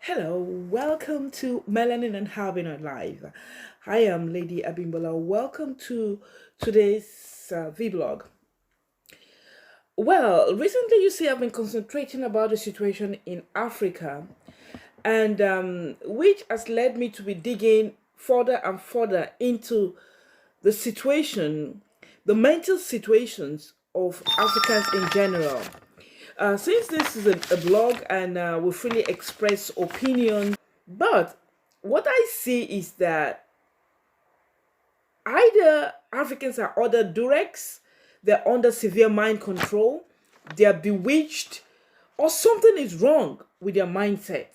Hello, welcome to Melanin and Albino Live. I am Lady Abimbola. Welcome to today's vlog. Well, recently you see I've been concentrating about the situation in Africa, and which has led me to be digging further and further into the situation, the mental situations of Africans in general. Since this is a blog and we freely express opinions, but what I see is that either Africans are under duress, they're under severe mind control, they're bewitched, or something is wrong with their mindset.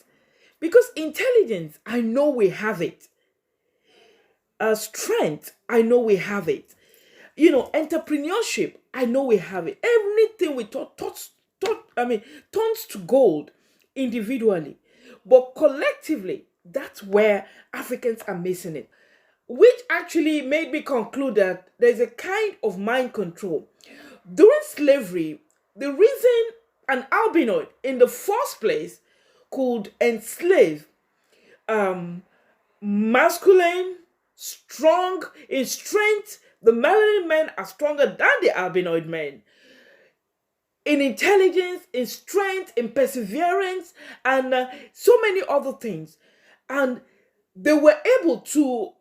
Because intelligence, I know we have it. Strength, I know we have it. Entrepreneurship, I know we have it. Everything we turns to gold individually. But collectively, that's where Africans are missing it. Which actually made me conclude that there's a kind of mind control. During slavery, the reason an albinoid in the first place could enslave masculine, strong in strength, the melanin men are stronger than the albinoid men. In intelligence, in strength, in perseverance, and so many other things. And they were able to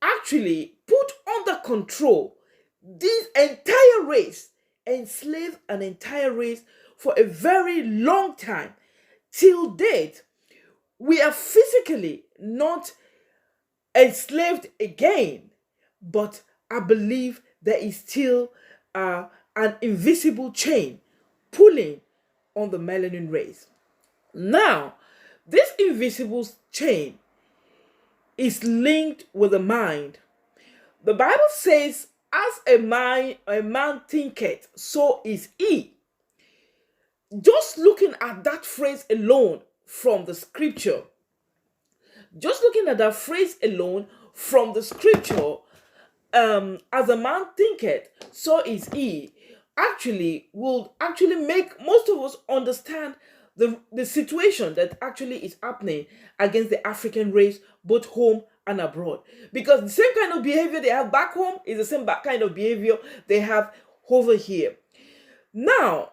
actually put under control this entire race, enslave an entire race for a very long time. Till date, we are physically not enslaved again, but I believe there is still an invisible chain pulling on the melanin race. Now, this invisible chain is linked with the mind. The Bible says, as a man thinketh, so is he. Just looking at that phrase alone from the scripture, as a man thinketh, so is he, actually will actually make most of us understand the situation that actually is happening against the African race, both home and abroad. Because the same kind of behavior they have back home is the same kind of behavior they have over here. Now,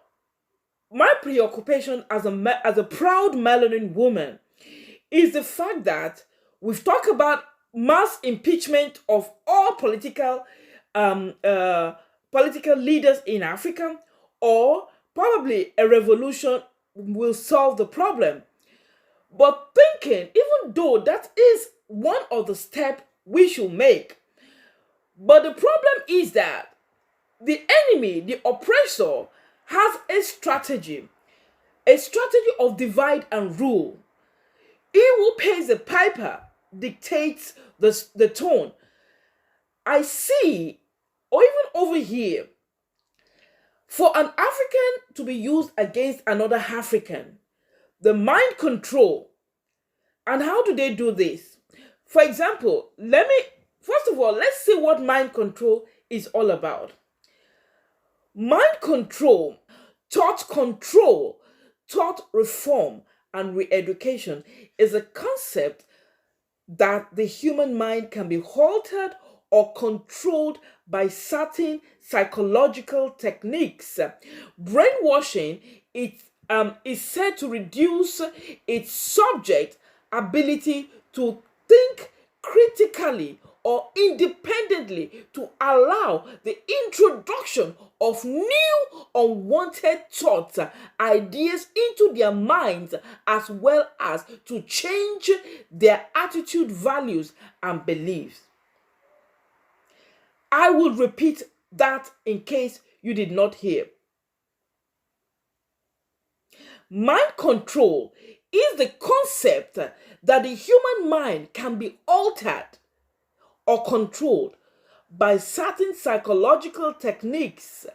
my preoccupation as a proud melanin woman is the fact that we've talked about mass impeachment of all um, uh, political leaders in Africa, or probably a revolution will solve the problem. But thinking, even though that is one of the steps we should make, but the problem is that the enemy, the oppressor, has a strategy of divide and rule. He who pays the piper dictates the tone. I see, or even over here, for an African to be used against another African, the mind control. And how do they do this? For example, first of all, let's see what mind control is all about. Mind control, thought reform, and re-education is a concept that the human mind can be altered or controlled by certain psychological techniques. Brainwashing is said to reduce its subject ability to think critically or independently, to allow the introduction of new unwanted thoughts, ideas into their minds, as well as to change their attitude, values, and beliefs. I will repeat that in case you did not hear. Mind control is the concept that the human mind can be altered or controlled by certain psychological techniques.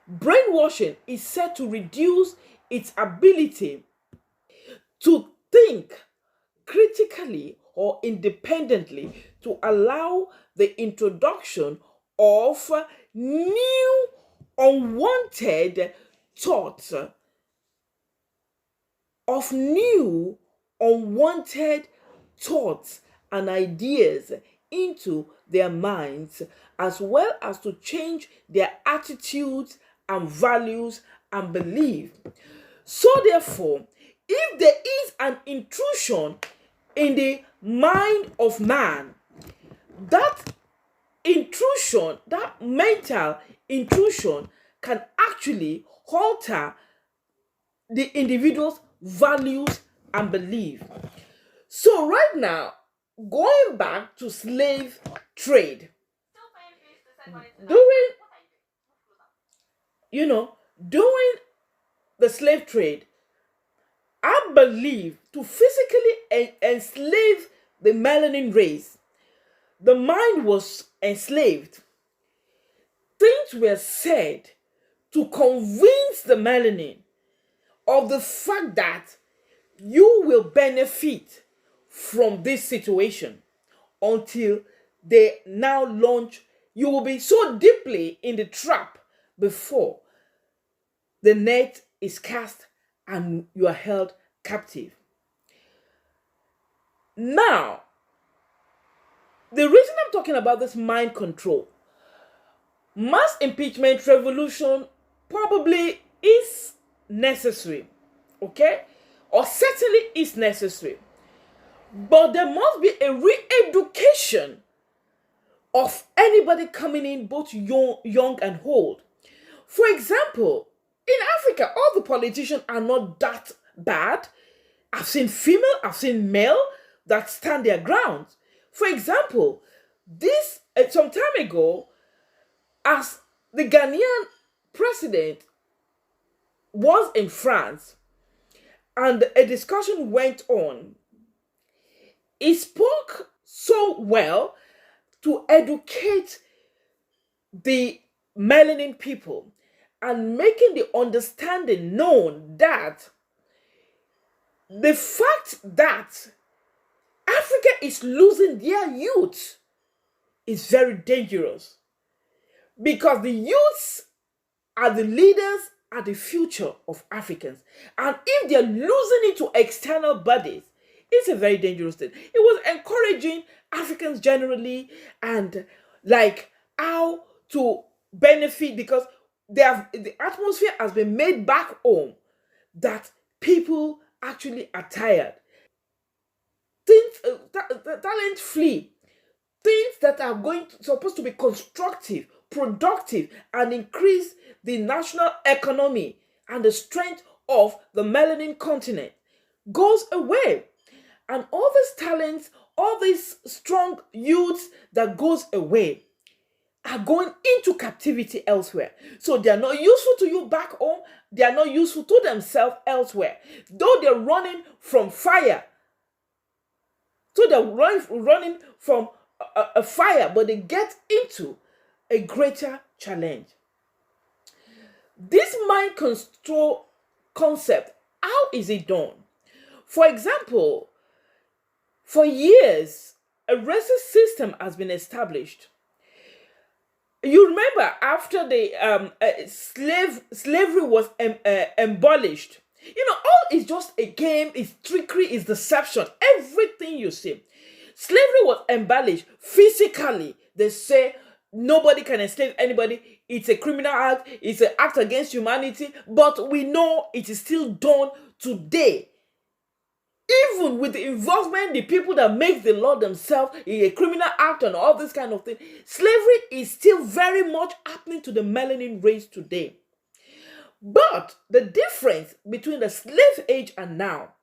Brainwashing is said to reduce its ability to think critically or independently, to allow the introduction of new unwanted thoughts, of new unwanted thoughts and ideas into their minds, as well as to change their attitudes and values and beliefs. So, therefore, if there is an intrusion in the mind of man, that intrusion, that mental intrusion, can actually alter the individual's values and belief. So right now, going back to slave trade, during during the slave trade, I believe to physically enslave the melanin race, the mind was enslaved. Things were said to convince the melanin of the fact that you will benefit from this situation until they now launch. You will be so deeply in the trap before the net is cast and you are held captive. Now, the reason I'm talking about this mind control, mass impeachment revolution probably is necessary, okay? Or certainly is necessary. But there must be a re-education of anybody coming in, both young and old. For example, in Africa, all the politicians are not that bad. I've seen female, I've seen male that stand their ground. For example, this some time ago, as the Ghanaian president was in France and a discussion went on, he spoke so well to educate the melanin people and making the understanding known that the fact that Africa is losing their youth is very dangerous, because the youths are the leaders, are the future of Africans. And if they're losing it to external bodies, it's a very dangerous thing. It was encouraging Africans generally and like how to benefit, because the atmosphere has been made back home that people actually are tired. Things, talent flee. Things that are supposed to be constructive, productive, and increase the national economy and the strength of the melanin continent goes away. And all these talents, all these strong youths that goes away are going into captivity elsewhere. So they are not useful to you back home. They are not useful to themselves elsewhere. Though they're running from fire. So they're running from a fire, but they get into a greater challenge. This mind control concept, how is it done? For example, for years, a racist system has been established. You remember after the slavery was abolished, all is just a game, is trickery, is deception. Everything you see. Slavery was abolished physically. They say nobody can enslave anybody. It's a criminal act. It's an act against humanity. But we know it is still done today. Even with the involvement, the people that make the law themselves in a criminal act and all this kind of thing, slavery is still very much happening to the melanin race today. But the difference between the slave age and now,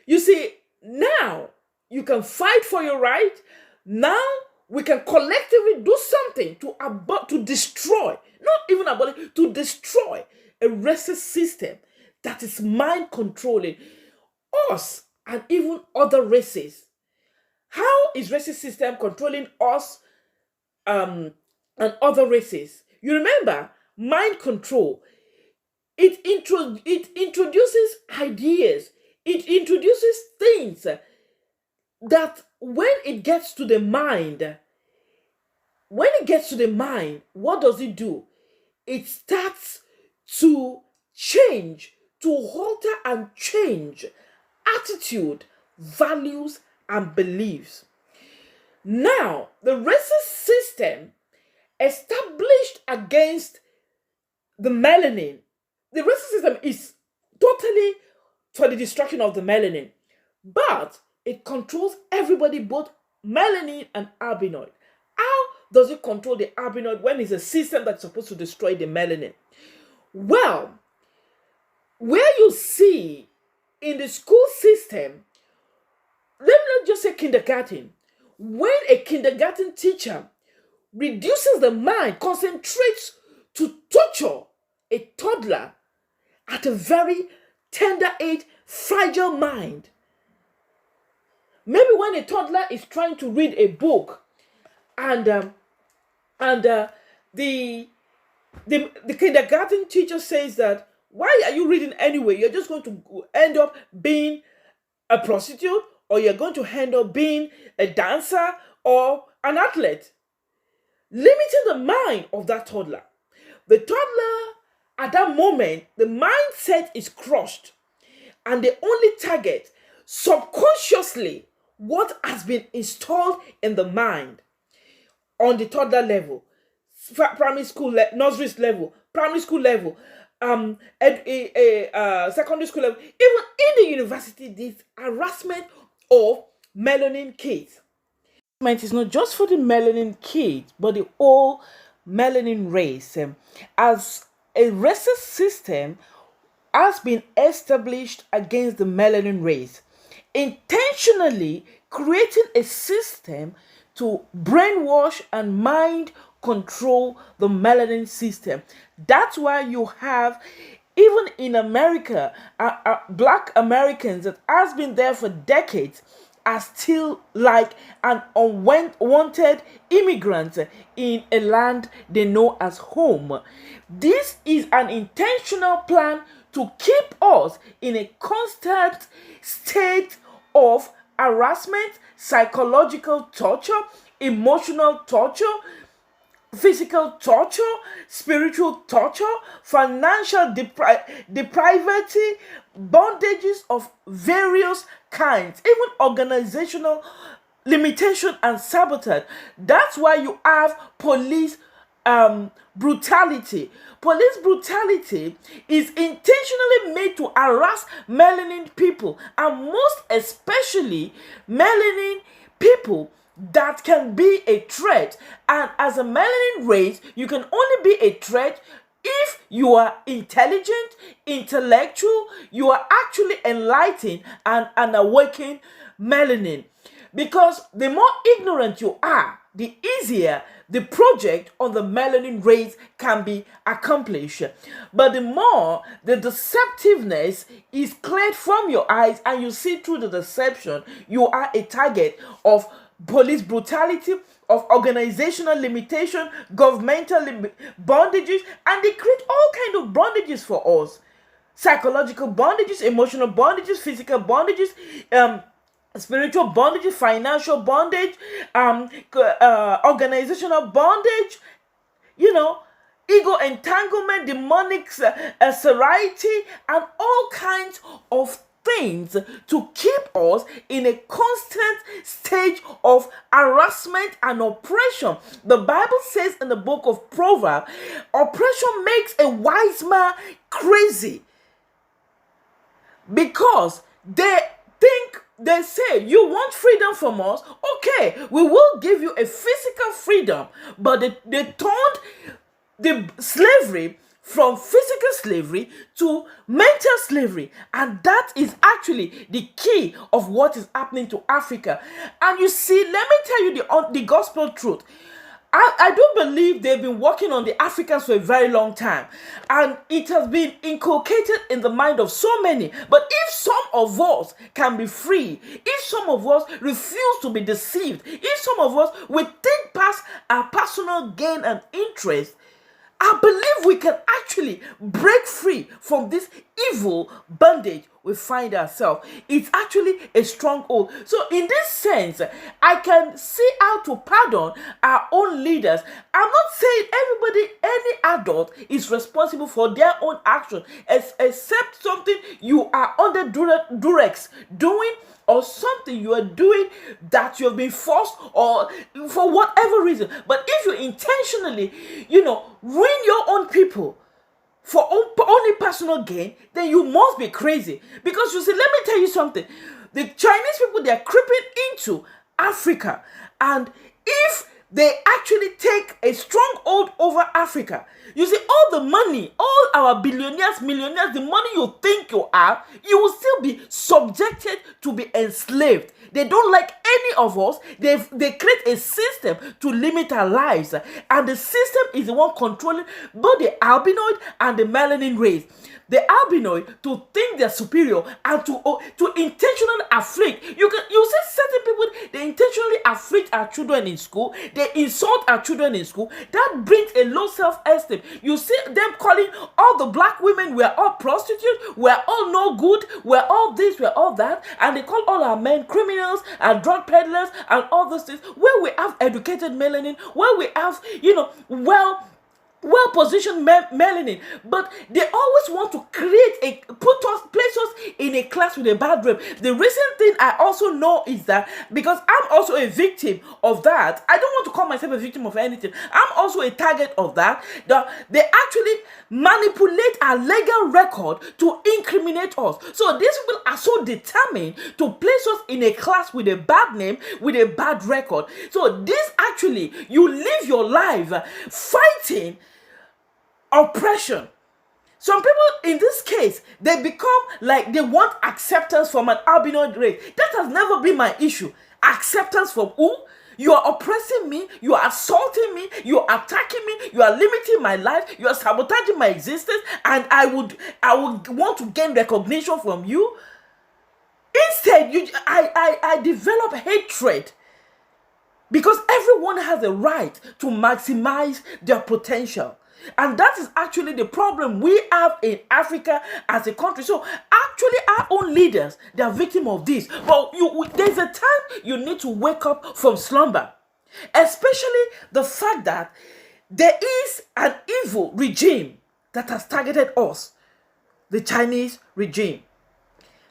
you see, now you can fight for your right. Now we can collectively do something to destroy, not even abolish, to destroy a racist system that is mind controlling us and even other races. How is racist system controlling us and other races? You remember, mind control, it introduces ideas, it introduces things that when it gets to the mind, what does it do? It starts to change, to alter and change attitude, values, and beliefs. Now, the racist system established against the melanin, the racist system is totally for the destruction of the melanin, but it controls everybody, both melanin and albinoid. How does it control the albinoid when it's a system that's supposed to destroy the melanin? Well, where you see in the school system, let me just say kindergarten, when a kindergarten teacher reduces the mind, concentrates to torture a toddler at a very tender age, fragile mind. Maybe when a toddler is trying to read a book and the kindergarten teacher says that, why are you reading anyway? You're just going to end up being a prostitute, or you're going to end up being a dancer or an athlete. Limiting the mind of that toddler. The toddler, at that moment, the mindset is crushed, and they only target subconsciously what has been installed in the mind on the toddler level, primary school, nursery level, primary school level, secondary school level, even in the university. This harassment of melanin kids. Harassment is not just for the melanin kids, but the whole melanin race. As a racist system has been established against the melanin race, intentionally creating a system to brainwash and mind control the melanin system. That's why you have, even in America, black Americans that has been there for decades are still like an unwanted immigrant in a land they know as home. This is an intentional plan to keep us in a constant state of harassment, psychological torture, emotional torture, physical torture, spiritual torture, financial depravity, bondages of various kinds, even organizational limitation and sabotage. That's why you have police brutality. Police brutality is intentionally made to harass melanin people, and most especially melanin people that can be a threat. And as a melanin race, you can only be a threat if you are intelligent, intellectual, you are actually enlightened and an awakened melanin. Because the more ignorant you are, the easier the project on the melanin race can be accomplished. But the more the deceptiveness is cleared from your eyes and you see through the deception, you are a target of police brutality, of organizational limitation, governmental bondages, and they create all kinds of bondages for us. Psychological bondages, emotional bondages, physical bondages, spiritual bondage, financial bondage, organizational bondage, ego entanglement, demonic seriety, and all kinds of things to keep us in a constant stage of harassment and oppression. The Bible says in the book of Proverbs, oppression makes a wise man crazy, because they say, you want freedom from us? Okay, we will give you a physical freedom. But they turned the slavery from physical slavery to mental slavery. And that is actually the key of what is happening to Africa. And you see, let me tell you the gospel truth. I do believe they've been working on the Africans for a very long time, and it has been inculcated in the mind of so many. But if some of us can be free, if some of us refuse to be deceived, if some of us will think past our personal gain and interest, I believe we can actually break free from this evil bondage we find ourselves. It's actually a stronghold. So in this sense, I can see how to pardon our own leaders. I'm not saying everybody, any adult is responsible for their own action, except something you are under duress doing, or something you are doing that you have been forced, or for whatever reason. But if you intentionally, ruin your own people for only personal gain, then you must be crazy. Because you see, let me tell you something. The Chinese people, they are creeping into Africa. And if they actually take a stronghold over Africa, you see, all the money, all our billionaires, millionaires, the money you think you have, you will still be subjected to be enslaved. They don't like any of us. They create a system to limit our lives. And the system is the one controlling both the albinoid and the melanin race. The albinoid to think they're superior and to intentionally afflict. You see certain people, they intentionally afflict our children in school. They insult our children in school. That brings a low self-esteem. You see them calling all the black women, we're all prostitutes, we're all no good, we're all this, we're all that. And they call all our men criminals and drug peddlers and all those things. Where we have educated melanin, where we have, well-positioned melanin, but they always want to place us in a class with a bad rep. The recent thing I also know is that, because I'm also a victim of that, I don't want to call myself a victim of anything. I'm also a target of that. They actually manipulate our legal record to incriminate us. So these people are so determined to place us in a class with a bad name, with a bad record. So this actually, you live your life fighting oppression. Some people in this case, they become like they want acceptance from an albinoid race. That has never been my issue. Acceptance from who? You are oppressing me, you are assaulting me, you are attacking me, you are limiting my life, you are sabotaging my existence, and I would want to gain recognition from you. Instead, I develop hatred, because everyone has a right to maximize their potential. And that is actually the problem we have in Africa as a country. So actually our own leaders, they are victims of this. But there's a time you need to wake up from slumber. Especially the fact that there is an evil regime that has targeted us. The Chinese regime.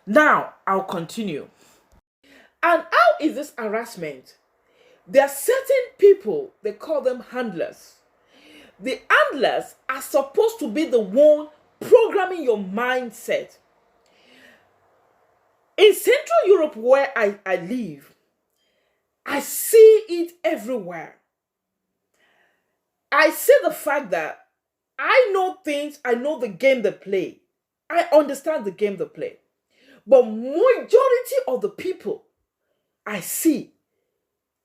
Now, I'll continue. And how is this harassment? There are certain people, they call them handlers. The handlers are supposed to be the one programming your mindset. In Central Europe, where I live, I see it everywhere. I see the fact that I know things, I know the game they play. I understand the game they play. But majority of the people I see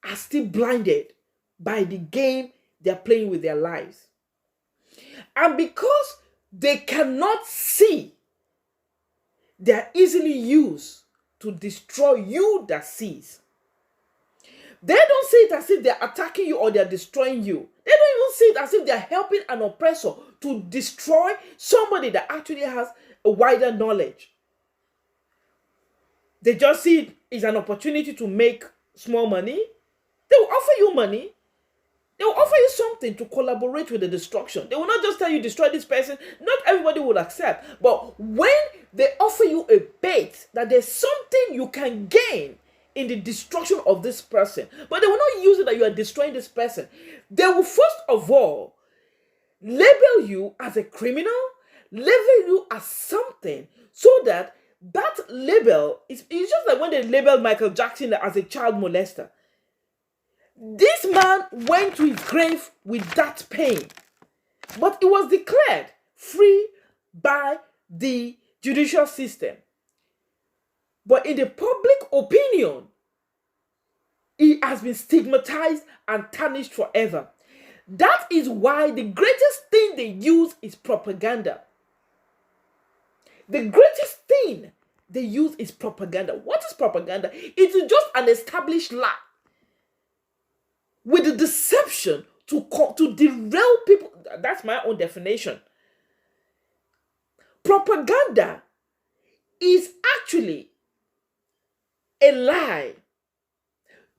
are still blinded by the game they're playing with their lives. And because they cannot see, they're easily used to destroy you that sees. They don't see it as if they're attacking you or they're destroying you. They don't even see it as if they're helping an oppressor to destroy somebody that actually has a wider knowledge. They just see it as an opportunity to make small money. They will offer you money. They will offer you something to collaborate with the destruction. They will not just tell you destroy this person. Not everybody will accept. But when they offer you a bait that there's something you can gain in the destruction of this person, but they will not use it that you are destroying this person. They will first of all label you as a criminal, label you as something, so that label is just like when they labeled Michael Jackson as a child molester. This man went to his grave with that pain, but it was declared free by the judicial system. But in the public opinion, he has been stigmatized and tarnished forever. That is why the greatest thing they use is propaganda. The greatest thing they use is propaganda. What is propaganda? It is just an established lie with the deception to derail people. That's my own definition. Propaganda is actually a lie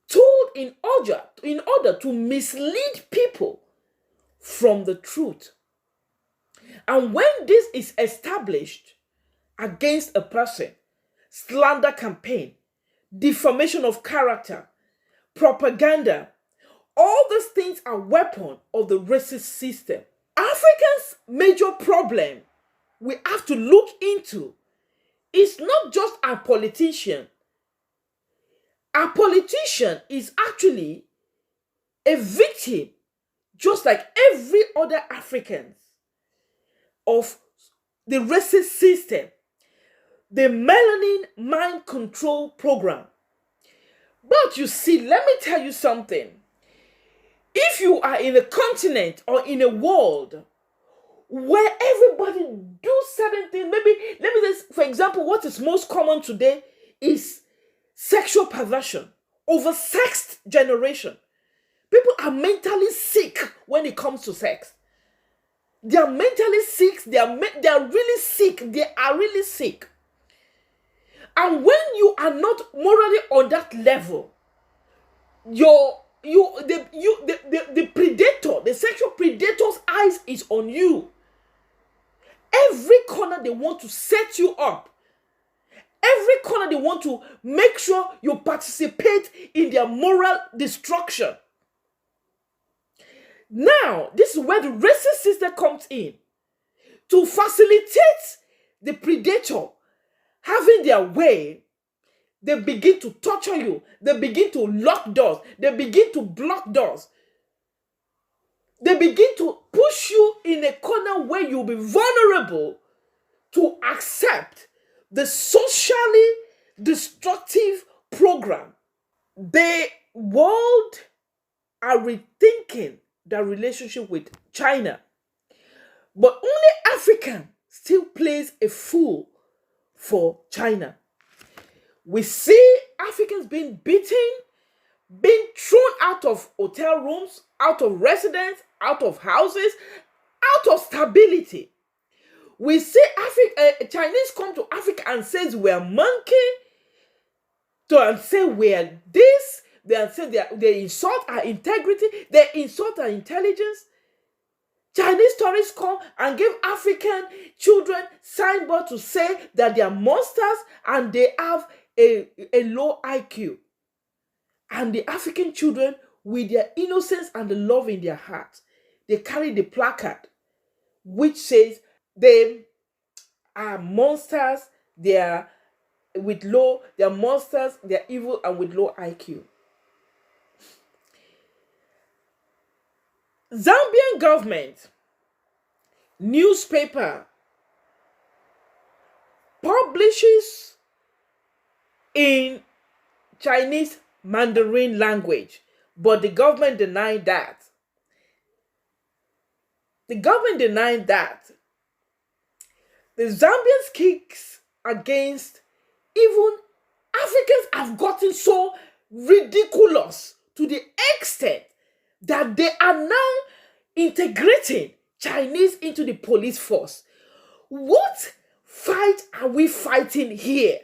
told in order to mislead people from the truth. And when this is established against a person, slander campaign, defamation of character, propaganda, all these things are weapons of the racist system. Africa's major problem we have to look into is not just our politician. Our politician is actually a victim, just like every other African, of the racist system, the melanin mind control program. But you see, let me tell you something. If you are in a continent or in a world where everybody do certain things, maybe, let me just, for example, what is most common today is sexual perversion, oversexed generation. People are mentally sick when it comes to sex. They are mentally sick. They are really sick. They are really sick. And when you are not morally on that level, the predator, the sexual predator's eyes is on you. Every corner they want to set you up. Every corner they want to make sure you participate in their moral destruction. Now, this is where the racist system comes in to facilitate the predator having their way. They begin to torture you. They begin to lock doors. They begin to block doors. They begin to push you in a corner where you'll be vulnerable to accept the socially destructive program. The world are rethinking their relationship with China. But only Africa still plays a fool for China. We see Africans being beaten, being thrown out of hotel rooms, out of residence, out of houses, out of stability. We see Chinese come to Africa and says we're monkey, and say we're this, they say they insult our integrity, they insult our intelligence. Chinese tourists come and give African children signboard to say that they are monsters and they have a low IQ. And the African children, with their innocence and the love in their hearts, they carry the placard which says they are monsters, they are monsters, they are evil and with low IQ. Zambian government newspaper publishes in Chinese Mandarin language, but the government denied that. The government denied that. The Zambians kicks against even Africans have gotten so ridiculous to the extent that they are now integrating Chinese into the police force. What fight are we fighting here?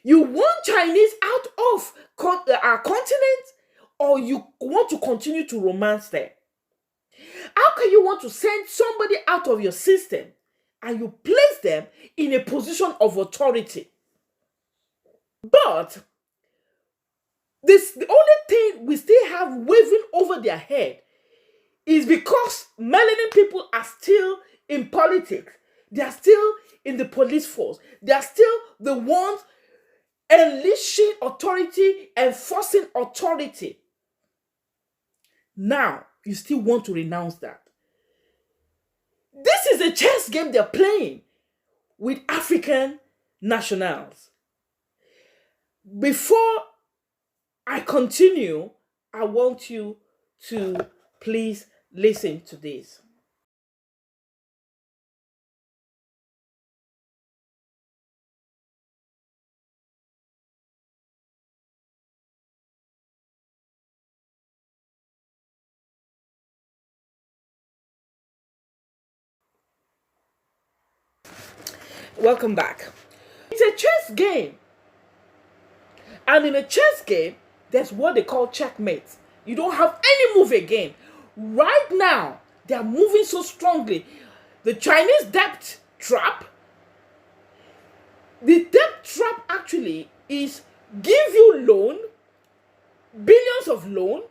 You want Chinese out of our continent, or you want to continue to romance them? How can you want to send somebody out of your system and you place them in a position of authority? But the only thing we still have waving over their head is because melanin people are still in politics. They are still in the police force. They are still the ones unleashing authority, enforcing authority. Now, you still want to renounce that. This is a chess game they're playing with African nationals. Before I continue, I want you to please listen to this. Welcome back. It's a chess game. And in a chess game, there's what they call checkmate. You don't have any move again. Right now, they are moving so strongly. The Chinese debt trap, the debt trap actually is give you loan, billions of loan,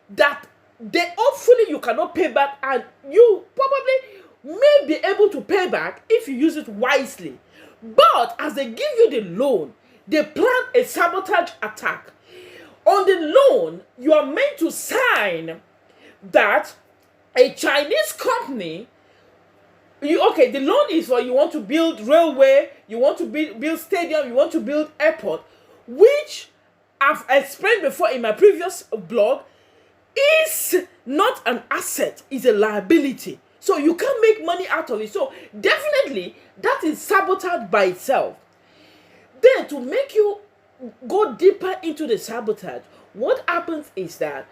that they hopefully you cannot pay back, and you probably may be able to pay back if you use it wisely. But as they give you the loan, they plan a sabotage attack. On the loan, you are meant to sign that a Chinese company, the loan is for you want to build railway, you want to build stadium, you want to build airport, which I've explained before in my previous blog, is not an asset, is a liability. So you can't make money out of it. So definitely that is sabotage by itself. Then to make you go deeper into the sabotage, what happens is that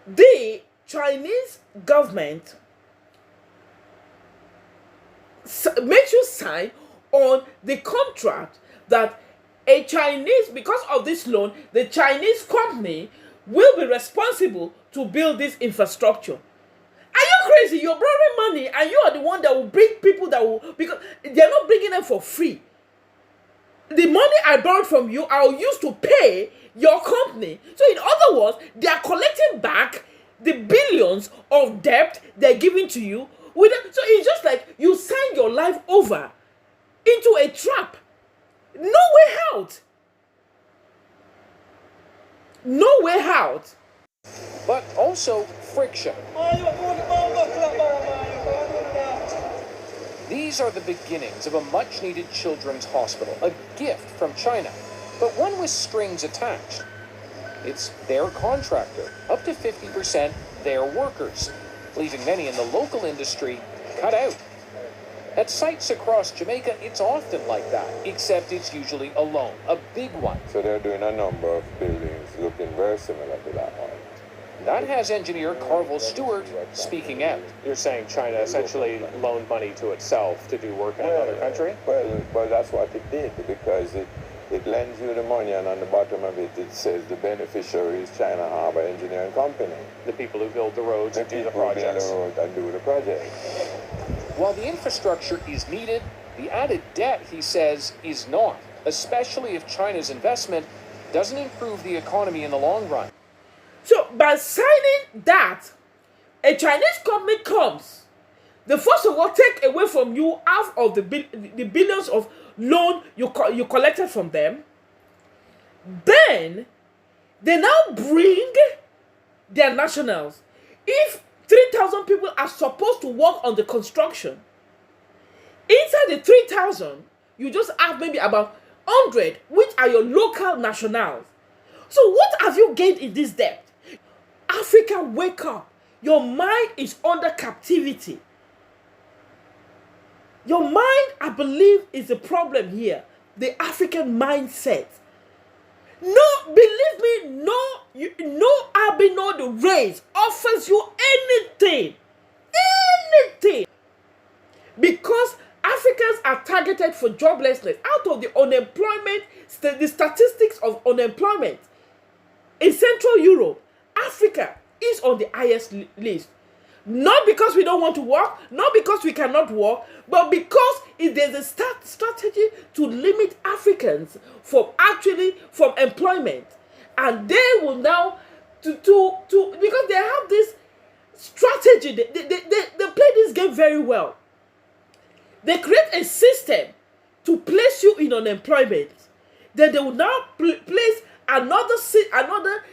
the Chinese government makes you sign on the contract that a Chinese, because of this loan, the Chinese company will be responsible to build this infrastructure. Are you crazy? You're borrowing money and you are the one that will bring people that will, because they're not bringing them for free. The money I borrowed from you, I'll use to pay your company. So in other words, they are collecting back the billions of debt they're giving to you. So it's just like you sign your life over into a trap. No way out. No way out. But also friction. These are the beginnings of a much-needed children's hospital, a gift from China, but one with strings attached. It's their contractor, up to 50% their workers, leaving many in the local industry cut out. At sites across Jamaica, it's often like that, except it's usually alone, a big one. So they're doing a number of buildings looking very similar to that one. That has engineer Carvel Stewart speaking out. You're saying China essentially loaned money to itself to do work in another country? Well, that's what it did, because it lends you the money, and on the bottom of it, it says the beneficiary is China Harbor Engineering Company. The people who build the roads and do the projects. The roads and do the project. While the infrastructure is needed, the added debt, he says, is not, especially if China's investment doesn't improve the economy in the long run. So by signing that, a Chinese company comes, they first of all take away from you half of the billions of loan you collected from them. Then they now bring their nationals. If 3,000 people are supposed to work on the construction, inside the 3,000, you just have maybe about 100, which are your local nationals. So what have you gained in this debt? Africa, wake up. Your mind is under captivity. Your mind, I believe, is the problem here. The African mindset. No, believe me, no albino the race offers you anything. Anything. Because Africans are targeted for joblessness. Out of the unemployment, the statistics of unemployment in Central Europe, Africa is on the highest list. Not because we don't want to work, not because we cannot work, but because there's a strategy to limit Africans from employment. And they will now, because they have this strategy, they play this game very well. They create a system to place you in unemployment. Then they will now place another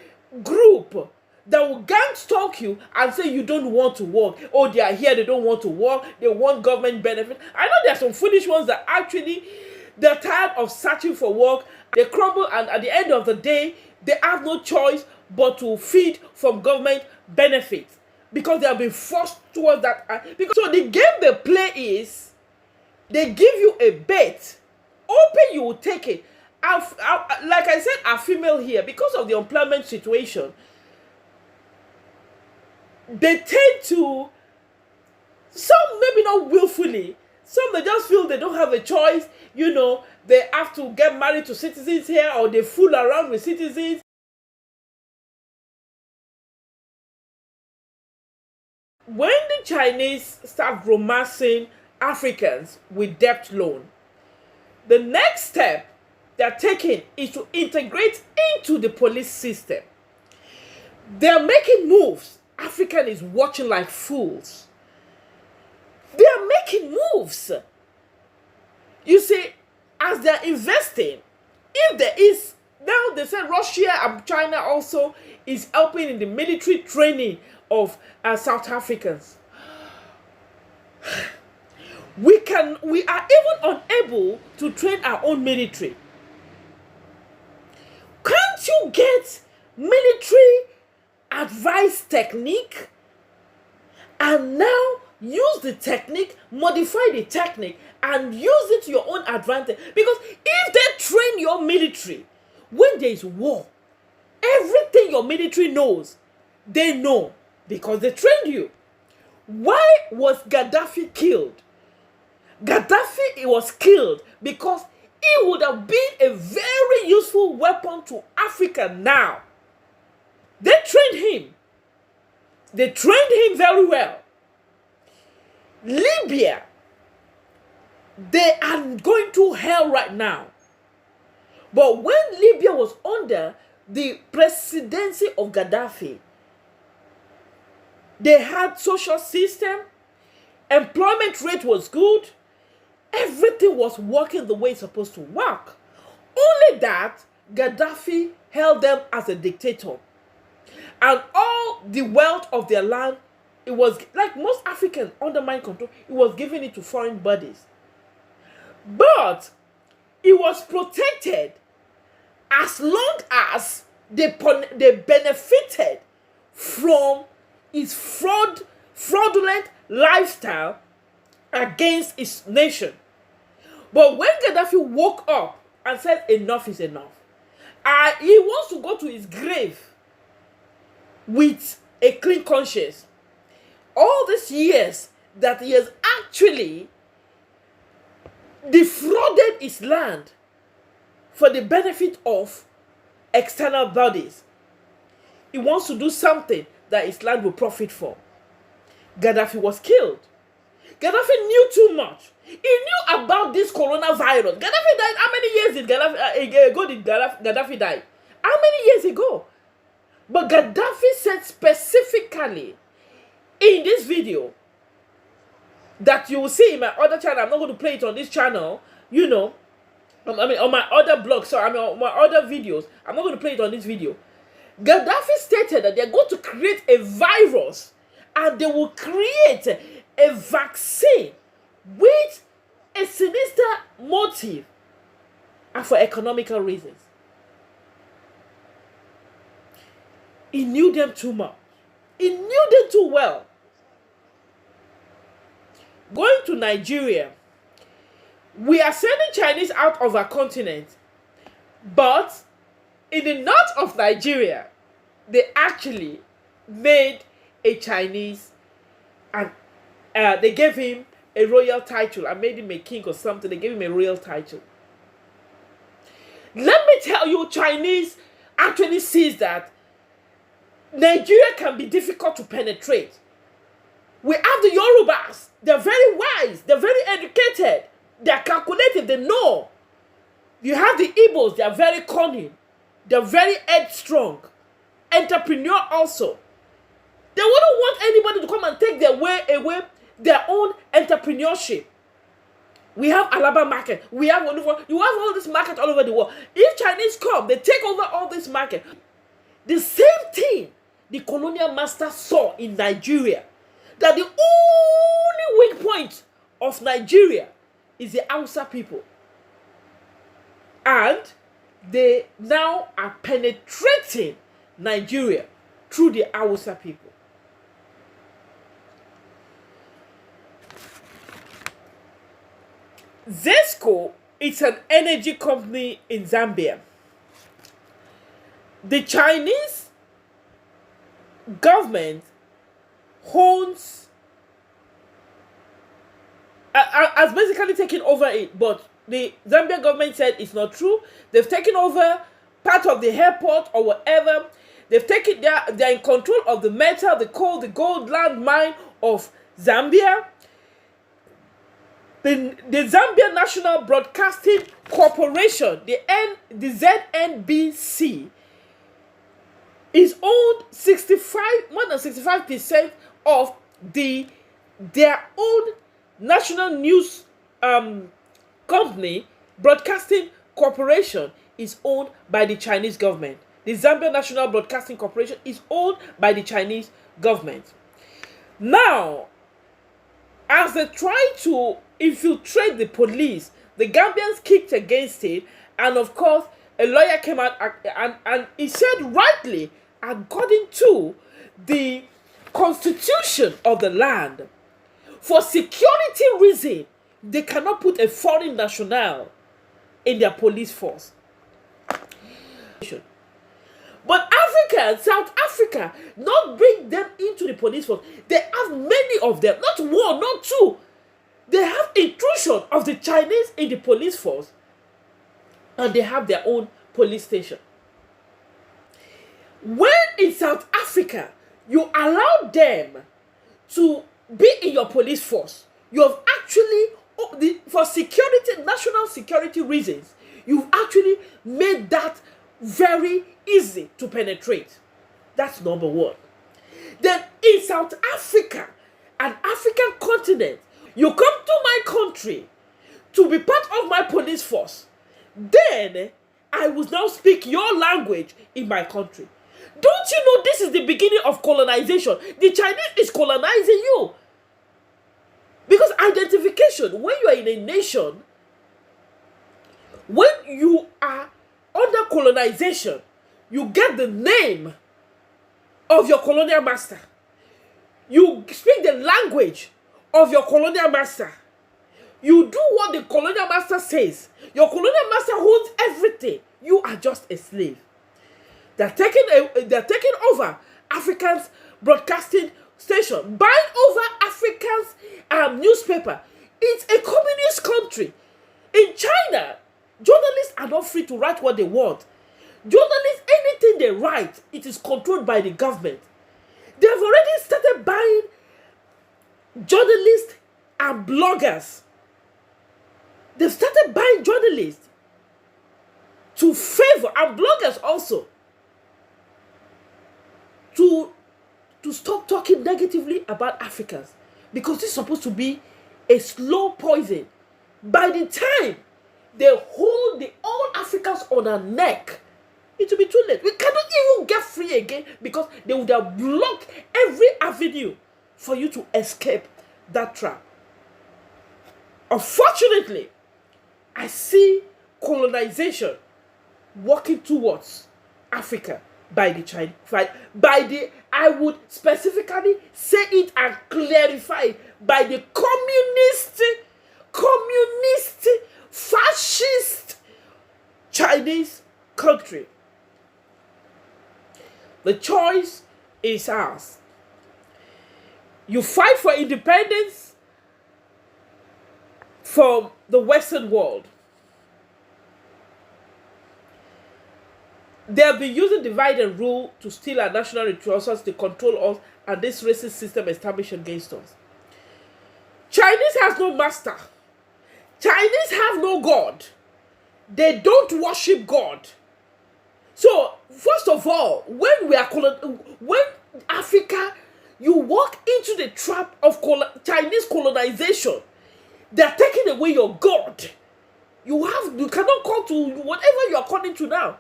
group that will gang stalk you and say you don't want to work. Oh, they are here, they don't want to work, they want government benefit. I know there are some foolish ones that actually, they're tired of searching for work, they crumble, and at the end of the day, they have no choice but to feed from government benefits because they have been forced towards that. So the game they play is, they give you a bet, open, you will take it. Like I said, our female here, because of the employment situation, they tend to, some maybe not willfully, Some they just feel they don't have a choice. You know, they have to get married to citizens here, or they fool around with citizens. When the Chinese start romancing Africans with debt loan, the next step they're taking is to integrate into the police system. They're making moves. African is watching like fools. They are making moves. You see, as they're investing, if there is, now they say Russia and China also is helping in the military training of South Africans. We are even unable to train our own military. Can't you get military advice technique and now use the technique, modify the technique, and use it to your own advantage? Because if they train your military when there is war, everything your military knows, they know because they trained you. Why was Gaddafi killed? Gaddafi was killed because he would have been a very useful weapon to Africa now. They trained him. They trained him very well. Libya, they are going to hell right now. But when Libya was under the presidency of Gaddafi, they had social system, employment rate was good, everything was working the way it's supposed to work. Only that Gaddafi held them as a dictator. And all the wealth of their land, it was like most Africans under mind control, it was giving it to foreign bodies. But it was protected as long as they benefited from his fraudulent lifestyle against his nation. But when Gaddafi woke up and said enough is enough, he wants to go to his grave with a clean conscience. All these years that he has actually defrauded his land for the benefit of external bodies, he wants to do something that his land will profit from. Gaddafi was killed. Gaddafi knew too much. He knew about this coronavirus. Gaddafi died. How many years did Gaddafi die? How many years ago? But Gaddafi said specifically in this video that you will see in my other channel. I'm not going to play it on this channel, you know. On my other blog, on my other videos. I'm not going to play it on this video. Gaddafi stated that they're going to create a virus and they will create a vaccine with a sinister motive and for economical reasons. He knew them too much. He knew them too well. Going to Nigeria, we are sending Chinese out of our continent, but in the north of Nigeria, they actually made a Chinese and they gave him a royal title and made him a king or something. They gave him a royal title. Let me tell you, Chinese actually sees that Nigeria can be difficult to penetrate. We have the Yorubas. They're very wise. They're very educated. They're calculated. They know. You have the Igbos. They're very cunning. They're very headstrong. Entrepreneur also. They wouldn't want anybody to come and take away their own entrepreneurship. We have Alaba market. You have all this market all over the world. If Chinese come, they take over all this market. The same thing the colonial master saw in Nigeria. That the only weak point of Nigeria is the Hausa people. And they now are penetrating Nigeria through the Hausa people. ZESCO is an energy company in Zambia. The Chinese government owns has basically taken over it, but the Zambian government said it's not true. They've taken over part of the airport or whatever. They're in control of the metal, the coal, the gold land mine of Zambia. The Zambia National Broadcasting Corporation, the ZNBC, is owned more than 65% of their own national news company. Broadcasting Corporation is owned by the Chinese government. The Zambia National Broadcasting Corporation is owned by the Chinese government. Now, as they try to infiltrate the police, the Gambians kicked against it, and of course, a lawyer came out and he said rightly, according to the constitution of the land, for security reason, they cannot put a foreign national in their police force. But Africa, South Africa, not bring them into the police force. They have many of them, not one, not two. They have intrusion of the Chinese in the police force, and they have their own police station. When in South Africa, you allow them to be in your police force, you have actually, for security, national security reasons, you've actually made that very easy to penetrate. That's number one. Then in South Africa, an African continent, you come to my country to be part of my police force. Then I will now speak your language in my country. Don't you know this is the beginning of colonization? The Chinese is colonizing you. Because identification, when you are in a nation, when you are under colonization, you get the name of your colonial master. You speak the language of your colonial master. You do what the colonial master says. Your colonial master owns everything. You are just a slave. They're taking over Africans' broadcasting station, buying over Africans' newspaper. It's a communist country. In China, journalists are not free to write what they want. Journalists, anything they write, it is controlled by the government. They have already started buying journalists and bloggers. They've started buying journalists to favor, and bloggers also, to stop talking negatively about Africans, because this is supposed to be a slow poison. By the time they hold all Africans on our neck, it will be too late. We cannot even get free again, because they would have blocked every avenue for you to escape that trap. Unfortunately, I see colonization walking towards Africa by the Chinese, I would specifically say it and clarify it, by the communist, fascist Chinese country. The choice is ours. You fight for independence from the Western world. They have been using divide and rule to steal our national resources, to control us, and this racist system established against us. Chinese has no master. Chinese have no God. They don't worship God. So, first of all, when Africa, you walk into the trap of Chinese colonization, they are taking away your God. You cannot call to whatever you are calling to now.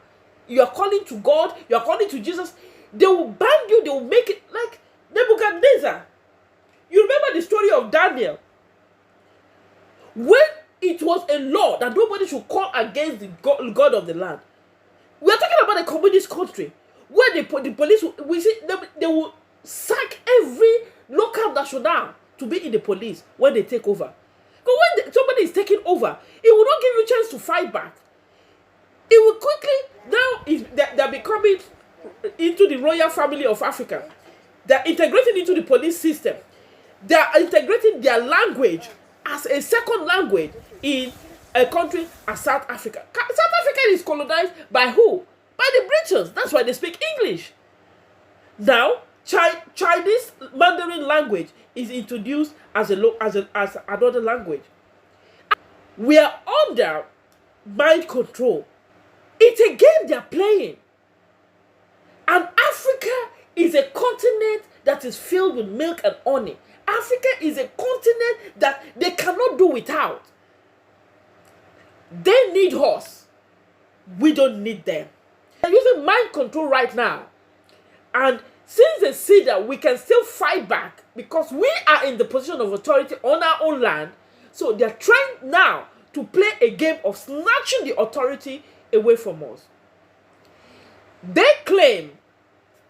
You are calling to God, you are calling to Jesus. They will ban you, they will make it like Nebuchadnezzar. You remember the story of Daniel? When it was a law that nobody should call against the God of the land. We are talking about a communist country where the police, we see they will sack every local national to be in the police when they take over. But when somebody is taking over, it will not give you a chance to fight back. It will quickly, now they're becoming into the royal family of Africa. They're integrating into the police system. They're integrating their language as a second language in a country as South Africa. South Africa is colonized by who? By the Britons. That's why they speak English. Now, Chinese Mandarin language is introduced as another language. We are under mind control. It's a game they're playing. And Africa is a continent that is filled with milk and honey. Africa is a continent that they cannot do without. They need us. We don't need them. They're using mind control right now. And since they see that we can still fight back because we are in the position of authority on our own land, so they're trying now to play a game of snatching the authority away from us. They claim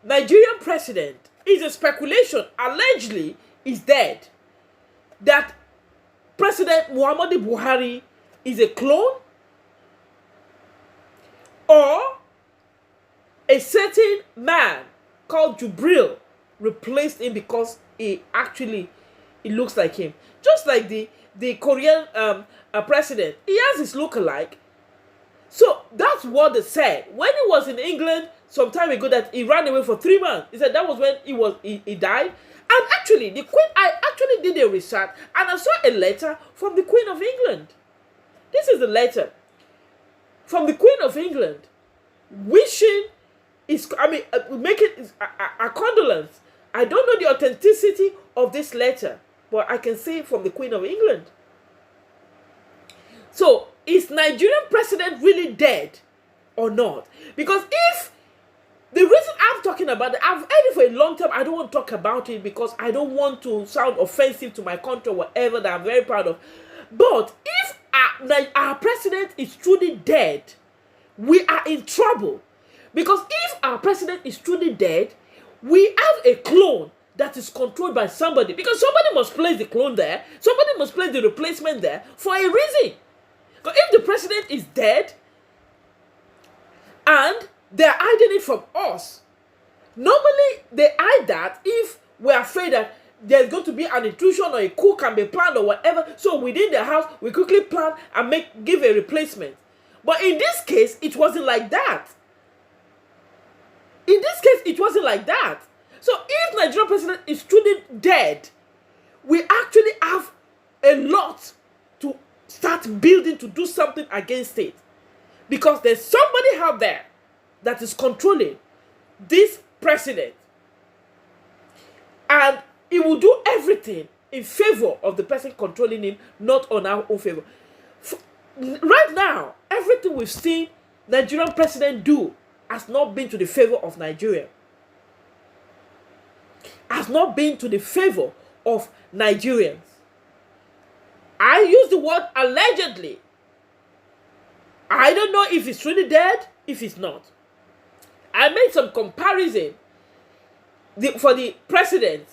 Nigerian president is a speculation, allegedly is dead. That President Muhammadu Buhari is a clone, or a certain man called Jubril replaced him because it looks like him. Just like the Korean president, he has his look-alike. So that's what they said. When he was in England some time ago, that he ran away for 3 months. He said that was when he died. And actually, the Queen, I actually did a research and I saw a letter from the Queen of England. This is the letter from the Queen of England, wishing making a condolence. I don't know the authenticity of this letter, but I can see it from the Queen of England. So, is Nigerian president really dead or not? Because if the reason I'm talking about it, I've heard it for a long time. I don't want to talk about it because I don't want to sound offensive to my country or whatever that I'm very proud of. But if our president is truly dead, we are in trouble. Because if our president is truly dead, we have a clone that is controlled by somebody. Because somebody must place the clone there. Somebody must place the replacement there for a reason. Because if the president is dead and they're hiding it from us, normally they hide that if we're afraid that there's going to be an intrusion or a coup can be planned or whatever. So within the house, we quickly plan and give a replacement. But in this case, it wasn't like that. In this case, it wasn't like that. So if Nigerian president is truly dead, we actually have a lot to start building to do something against it. Because there's somebody out there that is controlling this president. And he will do everything in favor of the person controlling him, not on our own favor. Right now, everything we've seen Nigerian president do has not been to the favor of Nigeria. Has not been to the favor of Nigerians. I use the word allegedly. I don't know if he's really dead, if he's not. I made some comparison for the president.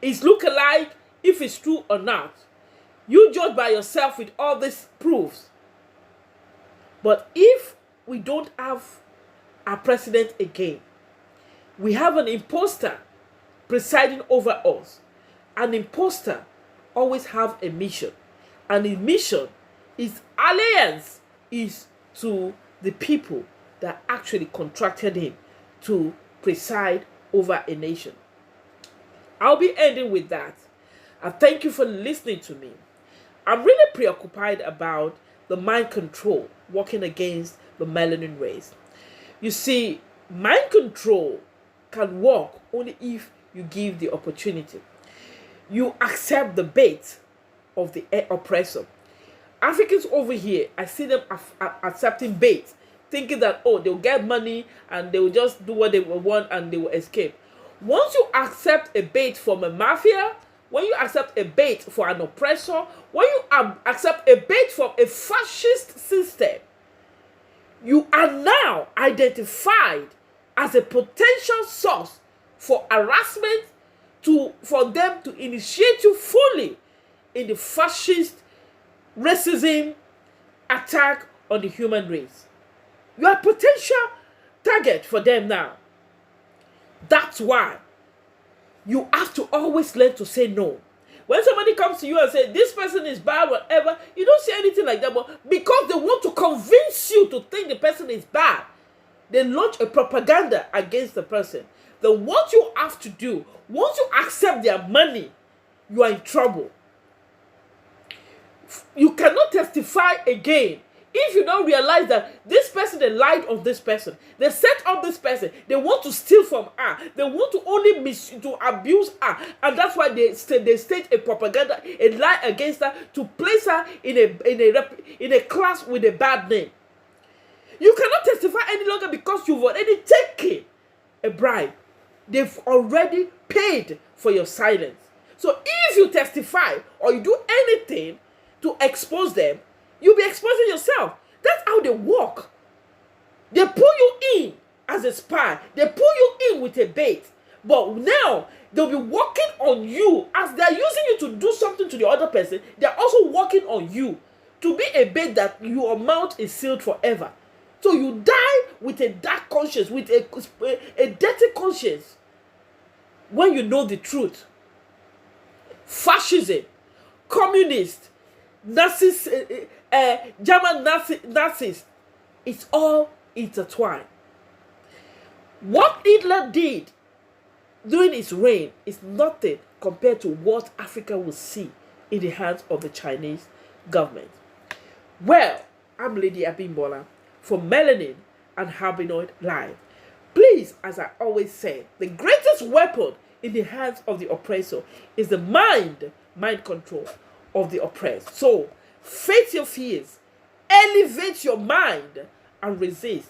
It's look-alike, if it's true or not. You judge by yourself with all these proofs. But if we don't have a president again, we have an imposter presiding over us. An imposter always have a mission. And his mission, his alliance is to the people that actually contracted him to preside over a nation. I'll be ending with that. And thank you for listening to me. I'm really preoccupied about the mind control working against the melanin race. You see, mind control can work only if you give the opportunity. You accept the bait of the oppressor. Africans over here, I see them accepting bait, thinking that, oh, they'll get money and they will just do what they want and they will escape. Once you accept a bait from a mafia, when you accept a bait for an oppressor, when you accept a bait from a fascist system, you are now identified as a potential source for harassment, for them to initiate you fully in the fascist racism attack on the human race. You are a potential target for them now. That's why you have to always learn to say no. When somebody comes to you and says, this person is bad, whatever, you don't say anything like that. But because they want to convince you to think the person is bad, they launch a propaganda against the person. Then what you have to do, once you accept their money, you are in trouble. You cannot testify again if you don't realize that this person, they lied on this person, they set up this person, they want to steal from her, they want to only to abuse her, and that's why they stage a propaganda, a lie against her to place her in a class with a bad name. You cannot testify any longer because you've already taken a bribe. They've already paid for your silence. So if you testify or you do anything to expose them, you'll be exposing yourself. That's how they work. They pull you in as a spy. They pull you in with a bait. But now, they'll be working on you. As they're using you to do something to the other person, they're also working on you to be a bait that your mouth is sealed forever. So you die with a dark conscience, with a dirty conscience when you know the truth. Fascism, communist, Nazis, German Nazis, it's all intertwined. What Hitler did during his reign is nothing compared to what Africa will see in the hands of the Chinese government. Well, I'm Lady Abimbola for Melanin and Harbinoid Live. Please, as I always say, the greatest weapon in the hands of the oppressor is the mind control of the oppressed. So, face your fears, elevate your mind, and resist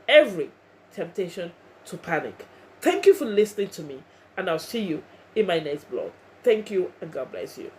every temptation to panic. Thank you for listening to me, and I'll see you in my next blog. Thank you, and God bless you.